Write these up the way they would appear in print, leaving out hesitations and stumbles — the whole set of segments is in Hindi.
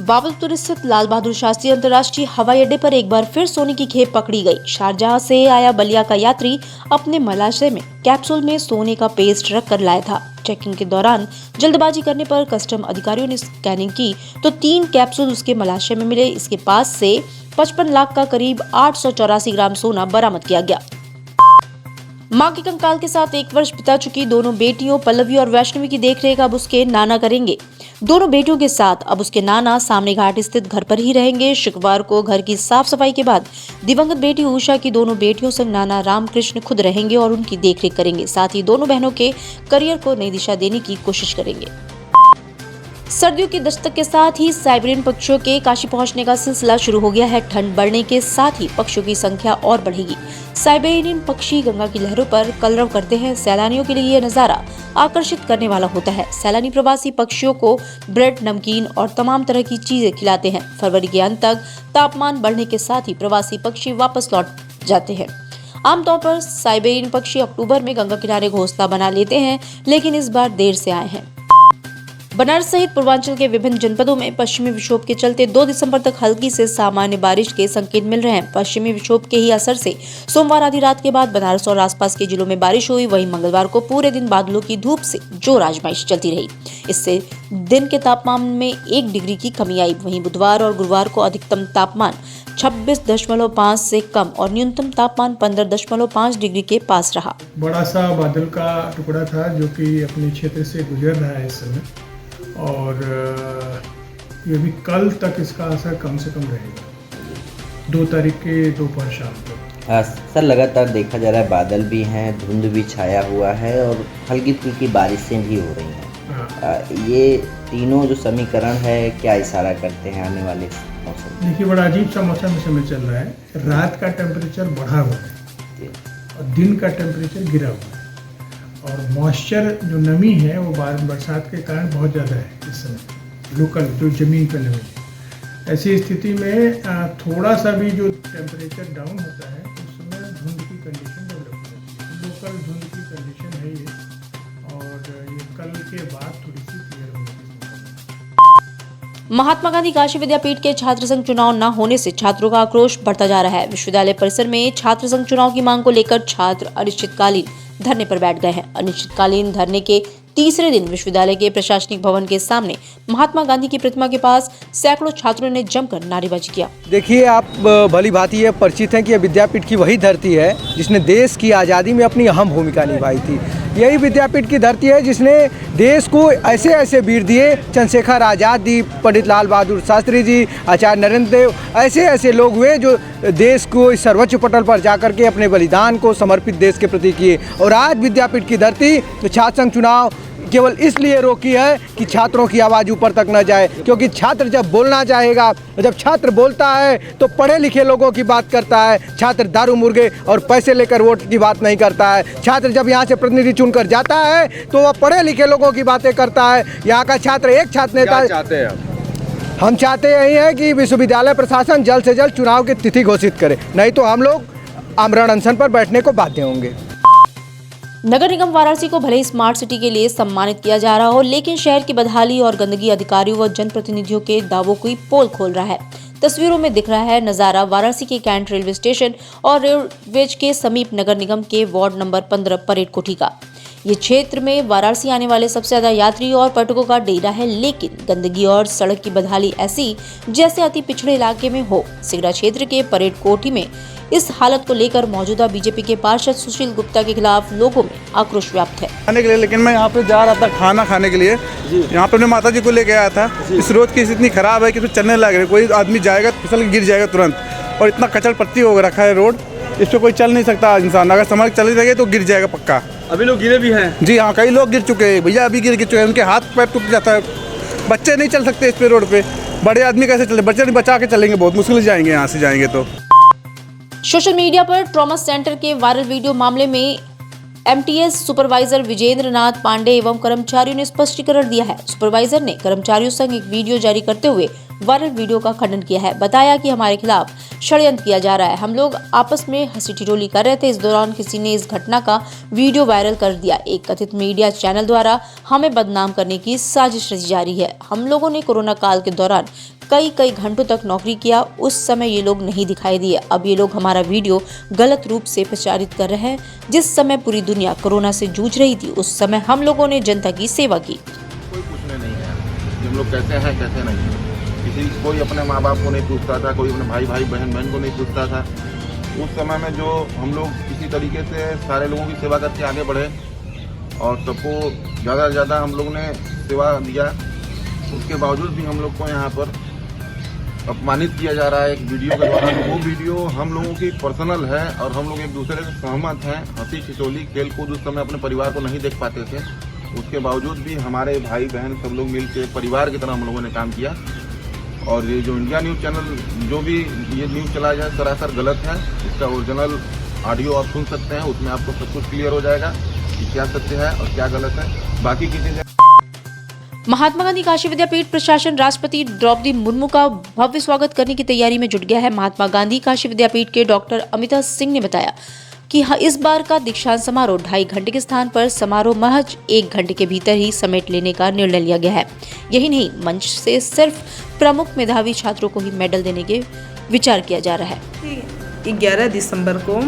बावलपुर स्थित लाल बहादुर शास्त्री अंतर्राष्ट्रीय हवाई अड्डे पर एक बार फिर सोने की खेप पकड़ी गई। शारजाह से आया बलिया का यात्री अपने मलाशय में कैप्सूल में सोने का पेस्ट रख कर लाया था। चेकिंग के दौरान जल्दबाजी करने पर कस्टम अधिकारियों ने स्कैनिंग की तो 3 कैप्सूल उसके मलाशय में मिले। इसके पास से 55 लाख का करीब 884 ग्राम सोना बरामद किया गया। मां के कंकाल के साथ 1 वर्ष बिता चुकी दोनों बेटियों पल्लवी और वैष्णवी की देखरेख अब उसके नाना करेंगे। दोनों बेटियों के साथ अब उसके नाना सामने घाट स्थित घर पर ही रहेंगे। शुक्रवार को घर की साफ सफाई के बाद दिवंगत बेटी उषा की दोनों बेटियों संग नाना रामकृष्ण खुद रहेंगे और उनकी देखरेख करेंगे। साथ ही दोनों बहनों के करियर को नई दिशा देने की कोशिश करेंगे। सर्दियों की दस्तक के साथ ही साइबेरियन पक्षियों के काशी पहुंचने का सिलसिला शुरू हो गया है। ठंड बढ़ने के साथ ही पक्षियों की संख्या और बढ़ेगी। साइबेरियन पक्षी गंगा की लहरों पर कलरव करते हैं। सैलानियों के लिए यह नजारा आकर्षित करने वाला होता है। सैलानी प्रवासी पक्षियों को ब्रेड, नमकीन और तमाम तरह की चीजें खिलाते हैं। फरवरी के अंत तक तापमान बढ़ने के साथ ही प्रवासी पक्षी वापस लौट जाते हैं। आमतौर पर साइबेरियन पक्षी अक्टूबर में गंगा किनारे घोंसला बना लेते हैं, लेकिन इस बार देर से आए हैं। बनारस सहित पूर्वांचल के विभिन्न जनपदों में पश्चिमी विक्षोभ के चलते 2 दिसंबर तक हल्की से सामान्य बारिश के संकेत मिल रहे हैं। पश्चिमी विक्षोभ के ही असर से सोमवार आधी रात के बाद बनारस और आसपास के जिलों में बारिश हुई। वहीं मंगलवार को पूरे दिन बादलों की धूप से जोर आजमाइश चलती रही। इससे दिन के तापमान में 1 डिग्री की कमी आई। वहीं बुधवार और गुरुवार को अधिकतम तापमान 26.5 से कम और न्यूनतम तापमान 15.5 डिग्री के पास रहा। बड़ा सा बादल का टुकड़ा था जो कि अपने क्षेत्र से गुजर रहा है इस समय, और ये भी कल तक इसका असर कम से कम रहेगा। 2 तारीख के दोपहर शाम को। सर, लगातार देखा जा रहा है बादल भी हैं, धुंध भी छाया हुआ है और हल्की फुल्की बारिशें भी हो रही हैं। ये तीनों जो समीकरण है क्या इशारा करते हैं आने वाले मौसम? देखिए, बड़ा अजीब सा मौसम इस समय चल रहा है। रात का टेम्परेचर बढ़ा हुआ है और दिन का टेम्परेचर गिरा हुआ है, और मॉइस्चर जो नमी है वो बरसात के कारण बहुत ज़्यादा है इस समय। लोकल जो ज़मीन पर नमी है, ऐसी स्थिति में थोड़ा सा भी जो टेम्परेचर डाउन होता है उस समय धुंध की कंडीशन डेवलप हो जाती है। लोकल धुंध की कंडीशन है ये, और ये कल के बाद थोड़ी सी क्लियर होगी। महात्मा गांधी काशी विद्यापीठ के छात्र संघ चुनाव न होने से छात्रों का आक्रोश बढ़ता जा रहा है। विश्वविद्यालय परिसर में छात्र संघ चुनाव की मांग को लेकर छात्र अनिश्चितकालीन धरने पर बैठ गए हैं। अनिश्चितकालीन धरने के तीसरे दिन विश्वविद्यालय के प्रशासनिक भवन के सामने महात्मा गांधी की प्रतिमा के पास सैकड़ों छात्रों ने जमकर नारेबाजी किया। देखिए, आप भली भांति ये परिचित हैं कि यह विद्यापीठ की वही धरती है जिसने देश की आज़ादी में अपनी अहम भूमिका निभाई थी। यही विद्यापीठ की धरती है जिसने देश को ऐसे ऐसे वीर दिए, चंद्रशेखर आज़ाद जी, पंडित लाल बहादुर शास्त्री जी, आचार्य नरेंद्र देव, ऐसे ऐसे लोग हुए जो देश को इस सर्वोच्च पटल पर जाकर के अपने बलिदान को समर्पित देश के प्रति किए। और आज विद्यापीठ की धरती छात्र संघ चुनाव केवल इसलिए रोकी है कि छात्रों की आवाज़ ऊपर तक न जाए, क्योंकि छात्र जब बोलना चाहेगा, जब छात्र बोलता है तो पढ़े लिखे लोगों की बात करता है। छात्र दारू मुर्गे और पैसे लेकर वोट की बात नहीं करता है। छात्र जब यहाँ से प्रतिनिधि चुनकर जाता है तो वह पढ़े लिखे लोगों की बातें करता है। यहाँ का छात्र एक छात्र नेता चाहते हैं, हम चाहते यही है कि विश्वविद्यालय प्रशासन जल्द से जल्द चुनाव की तिथि घोषित करे, नहीं तो हम लोग आमरण अनशन पर बैठने को बाध्य होंगे। नगर निगम वाराणसी को भले स्मार्ट सिटी के लिए सम्मानित किया जा रहा हो, लेकिन शहर की बदहाली और गंदगी अधिकारियों व जनप्रतिनिधियों के दावों की पोल खोल रहा है। तस्वीरों में दिख रहा है नजारा वाराणसी के कैंट रेलवे स्टेशन और रोडवेज के समीप नगर निगम के वार्ड नंबर 15 परेड कोठी का। ये क्षेत्र में वाराणसी आने वाले सबसे ज्यादा यात्री और पर्यटकों का डेरा है, लेकिन गंदगी और सड़क की बदहाली ऐसी जैसे अति पिछड़े इलाके में हो। सिगरा क्षेत्र के परेड कोठी में इस हालत को लेकर मौजूदा बीजेपी के पार्षद सुशील गुप्ता के खिलाफ लोगों में आक्रोश व्याप्त है। खाने के लिए, लेकिन मैं यहाँ पे जा रहा था खाना खाने के लिए, यहाँ पे अपने माता जी को लेके आया था। इस रोड की इतनी खराब है कि तो चलने लग रहे, कोई आदमी जाएगा फिसल गिर जाएगा तुरंत, और इतना कचड़ पत्ती हो रखा है रोड, इस पर कोई चल नहीं सकता इंसान। अगर समझ चल रहे तो गिर जाएगा पक्का। अभी लोग गिरे भी हैं? जी हाँ, कई लोग गिर चुके हैं भैया, अभी गिर चुके हैं, उनके हाथ पैर टूट जाता है। बच्चे नहीं चल सकते इस पे रोड पे, बड़े आदमी कैसे चले? बच्चे नहीं बचा के चलेंगे, बहुत मुश्किल जाएंगे यहाँ से जाएंगे तो। सोशल मीडिया पर ट्रॉमा सेंटर के वायरल वीडियो मामले में एमटीएस सुपरवाइजर विजेंद्र नाथ पांडे एवं कर्मचारियों ने स्पष्टीकरण दिया है। सुपरवाइजर ने कर्मचारियों संग एक वीडियो जारी करते हुए वायरल वीडियो का खंडन किया है। बताया कि हमारे खिलाफ षड्यंत्र किया जा रहा है। हम लोग आपस में हंसी ठिठोली कर रहे थे। इस दौरान किसी ने इस घटना का वीडियो वायरल कर दिया। एक कथित मीडिया चैनल द्वारा हमें बदनाम करने की साजिश रची जा रही है। हम लोगों ने कोरोना काल के दौरान कई घंटों तक नौकरी किया। उस समय ये लोग नहीं दिखाई दिए। अब ये लोग हमारा वीडियो गलत रूप से प्रचारित कर रहे हैं। जिस समय पूरी दुनिया कोरोना से जूझ रही थी, उस समय हम लोगों ने जनता की सेवा की। कोई पूछने नहीं है कि हम लोग कैसे हैं कैसे नहीं। कोई अपने माँ बाप को नहीं पूछता था, कोई अपने भाई बहन को नहीं पूछता था। उस समय में जो हम लोग किसी तरीके से सारे लोगों की सेवा करके आगे बढ़े और सबको ज़्यादा से ज़्यादा हम लोग ने सेवा दिया। उसके बावजूद भी हम लोग को यहाँ पर अपमानित किया जा रहा है एक वीडियो के द्वारा। वो वीडियो हम लोगों की पर्सनल है और हम लोग एक दूसरे से सहमत हैं। हंसी ठिठोली खेल कूद उस समय अपने परिवार को नहीं देख पाते थे। उसके बावजूद भी हमारे भाई बहन सब लोग मिल के परिवार की तरह हम लोगों ने काम किया। और ये जो इंडिया न्यूज़ चैनल जो भी ये न्यूज़ चलाया जाए सरासर गलत है। इसका ओरिजिनल ऑडियो आप सुन सकते हैं, उसमें आपको सब कुछ क्लियर हो जाएगा कि क्या सत्य है और क्या गलत है। बाकी की चीज़ें महात्मा गांधी काशी विद्यापीठ प्रशासन राष्ट्रपति द्रौपदी मुर्मू का भव्य स्वागत करने की तैयारी में जुट गया है। महात्मा गांधी काशी विद्यापीठ के डॉक्टर अमिता सिंह ने बताया कि इस बार का दीक्षांत समारोह 2.5 घंटे के स्थान पर समारोह महज 1 घंटे के भीतर ही समेट लेने का निर्णय लिया गया है। यही नहीं, मंच से सिर्फ प्रमुख मेधावी छात्रों को ही मेडल देने के विचार किया जा रहा है। 11 दिसंबर को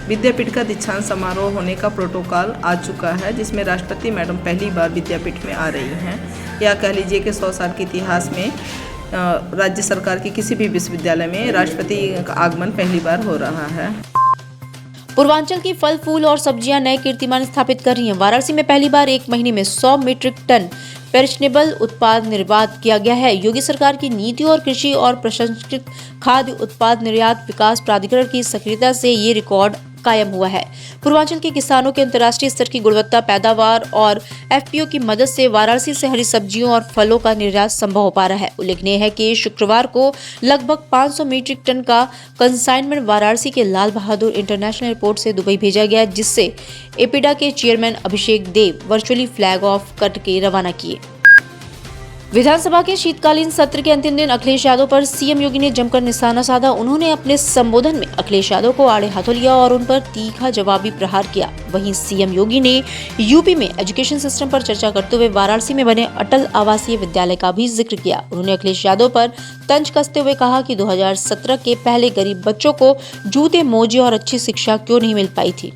विद्यापीठ का दीक्षांत समारोह होने का प्रोटोकॉल आ चुका है, जिसमें राष्ट्रपति मैडम पहली बार विद्यापीठ में आ रही हैं। या कह लीजिए कि 100 साल के इतिहास में राज्य सरकार के किसी भी विश्वविद्यालय में राष्ट्रपति का आगमन पहली बार हो रहा है। पूर्वांचल की फल फूल और सब्जियां नए कीर्तिमान स्थापित कर रही हैं। वाराणसी में पहली बार एक महीने में 100 मीट्रिक टन पेरिशनेबल उत्पाद निर्यात किया गया है। योगी सरकार की नीति और कृषि और प्रसंस्कृत खाद्य उत्पाद निर्यात विकास प्राधिकरण की सक्रियता से ये रिकॉर्ड कायम हुआ है। पूर्वांचल के किसानों के अंतर्राष्ट्रीय स्तर की गुणवत्ता पैदावार और एफपीओ की मदद से वाराणसी से हरी सब्जियों और फलों का निर्यात संभव हो पा रहा है। उल्लेखनीय है कि शुक्रवार को लगभग 500 मीट्रिक टन का कंसाइनमेंट वाराणसी के लाल बहादुर इंटरनेशनल एयरपोर्ट से दुबई भेजा गया, जिससे एपिडा के chairman Abhishek Dev virtually flag off कट के रवाना किए। विधानसभा के शीतकालीन सत्र के अंतिम दिन अखिलेश यादव पर सीएम योगी ने जमकर निशाना साधा। उन्होंने अपने संबोधन में अखिलेश यादव को आड़े हाथों लिया और उन पर तीखा जवाबी प्रहार किया। वहीं सीएम योगी ने यूपी में एजुकेशन सिस्टम पर चर्चा करते हुए वाराणसी में बने अटल आवासीय विद्यालय का भी जिक्र किया। उन्होंने अखिलेश यादव पर तंज कसते हुए कहा कि 2017 के पहले गरीब बच्चों को जूते, मोजे और अच्छी शिक्षा क्यों नहीं मिल पाई थी।